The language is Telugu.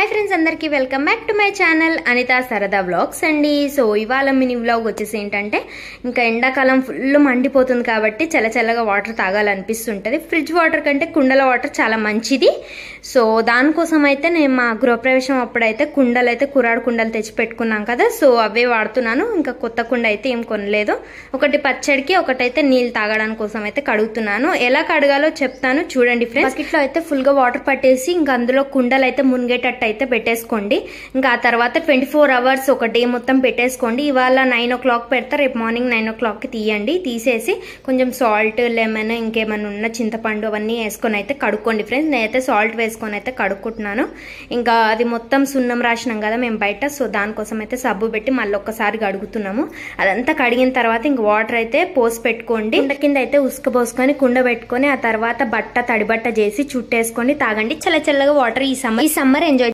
हाय फ्रेंड्स अंदरिकी welcome back to my channel Anitha సరదా వ్లాగ్స్ అండి। సో ఇవాళ మినీ వ్లాగ్ వచ్చేసి ఏంటంటే ఇంకా ఎండాకాలం ఫుల్ మండిపోతుంది కాబట్టి చల్లచల్లగా వాటర్ తాగాలనిపిస్తుంటది। ఫ్రిడ్జ్ వాటర్ కంటే కుండల వాటర్ చాలా మంచిది। సో దానికోసం అయితే నేను మా గృహప్రవేశం అప్పుడైతే కుండలు అయితే కురాడు కుండలు తెచ్చి పెట్టుకున్నాం కదా, సో అవే వాడుతున్నాను। ఇంకా కొత్త కుండ అయితే ఏం కొనలేదు। ఒకటి పచ్చడికి ఒకటైతే నీళ్ళు తాగడానికి కోసం అయితే కడుగుతున్నాను। ఎలా కడగాలో చెప్తాను చూడండి ఫ్రెండ్స్। బకెట్లో అయితే ఫుల్ గా వాటర్ పట్టేసి ఇంకా అందులో కుండలు అయితే మునిగేటట్టు అయితే పెట్టేసుకోండి। ఇంకా ఆ తర్వాత 24 అవర్స్ ఒక డే మొత్తం పెట్టేసుకోండి। ఇవాళ 9 o'clock పెడతా, రేపు మార్నింగ్ 9 o'clock కి తీయండి। తీసేసి కొంచెం సాల్ట్, లెమన్, ఇంకేమైనా ఉన్న చింతపండు అవన్నీ వేసుకొని అయితే కడుక్కోండి ఫ్రెండ్స్। నేనైతే సాల్ట్ వేసుకొని అయితే కడుక్కుంటున్నాను। ఇంకా అది మొత్తం సున్నం రాసినాం కదా మేము బయట, సో దానికోసం అయితే సబ్బు పెట్టి మళ్ళీ ఒక్కసారి కడుగుతున్నాము। అదంతా కడిగిన తర్వాత ఇంక వాటర్ అయితే పోసి పెట్టుకోండి। కుండ కింద అయితే ఉసుక పోసుకొని కుండ పెట్టుకొని ఆ తర్వాత తడి బట్ట చేసి చుట్టేసుకొని తాగండి। చల్ల చల్లగా వాటర్ ఈ సమ్మర్ ఎంజాయ్